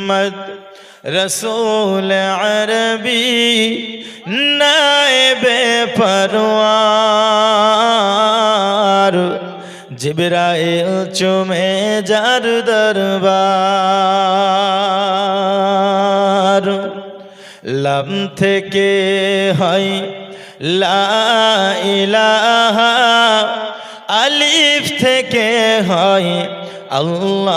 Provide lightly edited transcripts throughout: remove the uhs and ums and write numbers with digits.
মোহাম্মদ রসূল আরবি নায়েবে পরওয়ার জিবরাইল চুমে যার দরবার লাম থেকে হয় লা ইলাহা আলিফ থেকে হয় আল্লাহ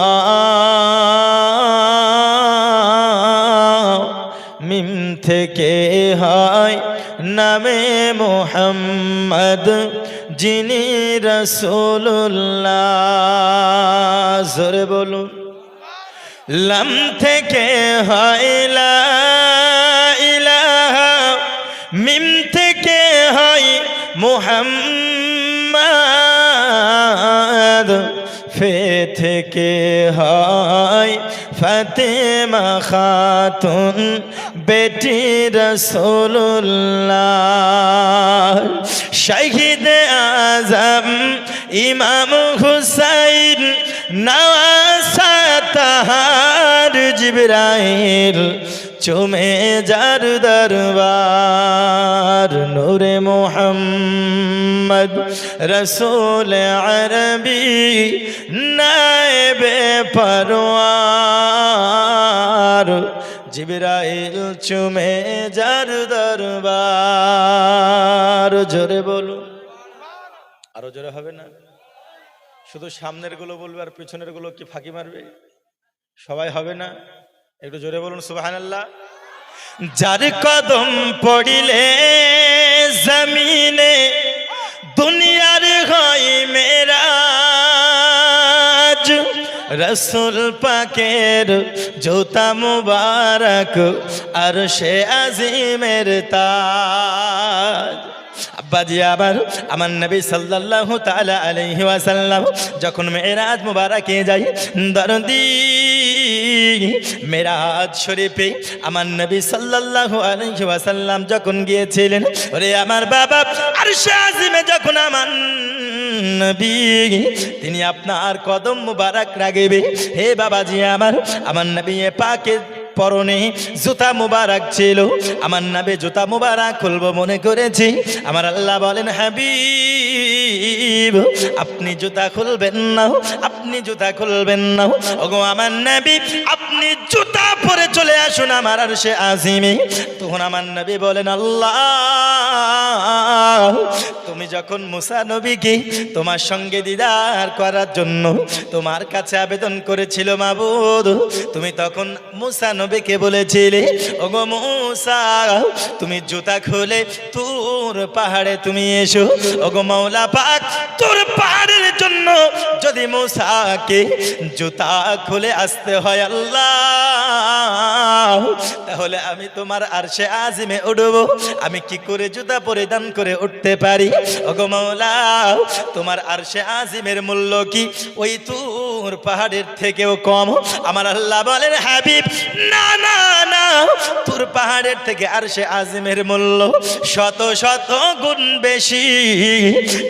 মিম থেকে হয় নামে মোহাম্মদ যিনি রাসূলুল্লাহ জোরে বলুন লাম থেকে হয় লা ইলাহা মিম থেকে হয় মুহাম্মদ ফে থেকে হয় ফাতেমা খাতুন বেটি রাসূলুল্লাহ শহীদ আজম ইমাম হুসাইন নওয়াসা তাহার জিবরাইল চুমে যার দরবার নূরে মোহাম্মদ রসূল আরবি নায়েবে পরওয়ার জিবরাইল চুমে যার দরবার জোরে বলুন আরো জোরে হবে না শুধু সামনের গুলো বলবে আর পিছনের গুলো কি ফাঁকি মারবে সবাই হবে না একটু জোরে বলুন সুবহানাল্লাহ যার কদম পড়িলে জমিনে দুনিয়ার হয় মেরাজ রসূল পাকের জুতা মুবারক আরশে আজিমের তাজ আব্বাজি আমার নবী সাল্লাল্লাহু তাআলা আলাইহি ওয়াসাল্লাম যখন মেরাজ মুবারকে যায় দরদি মেরাজ শরীফে আমার নবী সাল্লাল্লাহু আলাইহি ওয়াসাল্লাম যখন গিয়েছিলেন ওরে আমার বাবা আরশে আজিমে যখন আমার নবী তিনি আপনার কদম মুবারক রাখবে হে বাবাজি আমার নবী পাকের পরনে জুতা মুবারক ছিল আমার নবী জুতা মুবারক খুলবো মনে করেছি আমার আল্লাহ বলেন হাবিব আপনি জুতা খুলবেন না আপনি জুতা খুলবেন না ওগো আমার নবী আপনি জুতা পরে চলে আসুন আমার আরশে আজিমে তখন আমার নবী বলেন আল্লাহ তুমি যখন মুসা নবীকে তোমার সঙ্গে দিদার করার জন্য তোমার কাছে আবেদন করেছিল মাবুদ তুমি তখন মুসা নবীকে বলেছিলে ওগো মুসা তুমি জুতা খুলে তোর পাহাড়ে তুমি এসো ওগো মাওলা পাক তোর পাহাড়ের জন্য যদি মুসাকে জুতা খুলে আসতে হয় আল্লাহ তাহলে আমি তোমার আরশে আজিমে উঠব আমি কি করে জুতা পরিধান করে উঠতে পারি ওগো মাওলা তোমার আরশে আজিমের মূল্য কি ওই তুর পাহাড়ের থেকেও কম আমার আল্লাহ বলেন হাবিব না না না তুর পাহাড়ের থেকে আরশে আজিমের মূল্য শত শত গুণ বেশি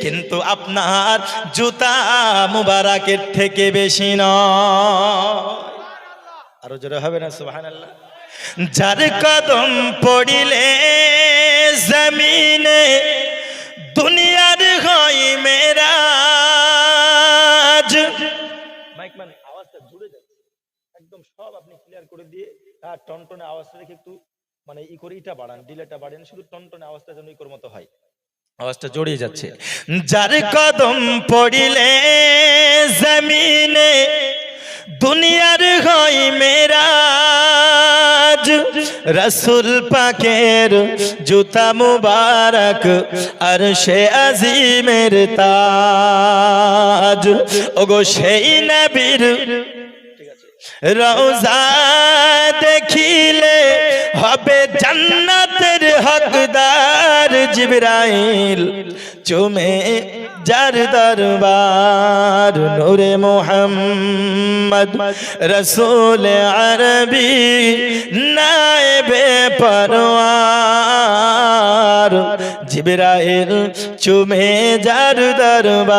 কিন্তু আপনার জুতা মুবারকের থেকে বেশি নয় আরো জোরে হবে না সুবহানাল্লাহ যার কদম পড়িলে জমিনে দুনিয়ার হয় মেরাজ মাইক মানে আওয়াজটা জুড়ে যাচ্ছে একদম সব আপনি ক্লিয়ার করে দিয়ে আর টনটনে আওয়াজটা রেখে একটু মানে ই করে ইটা বাড়ান ডিলেটা বাড়ান শুধু টনটনে আওয়াজটা যেন ইকোর মতো হয় আওয়াজটা জড়িয়ে যাচ্ছে যার কদম পড়িলে জমিনে দুনিয়ার হয় মেরাজ রসূল পাকের জুতা মুবারক আরশে আজিমের তাজ ওগো সেই নবীর রওজা দেখিলে হবে জান্নাতের হকদার জিবরাইল চুমে যার দরবার নূরে মোহাম্মদ রসূল আরবি নায়েবে পরওয়ার জিবরাইল চুমে যার দরবার।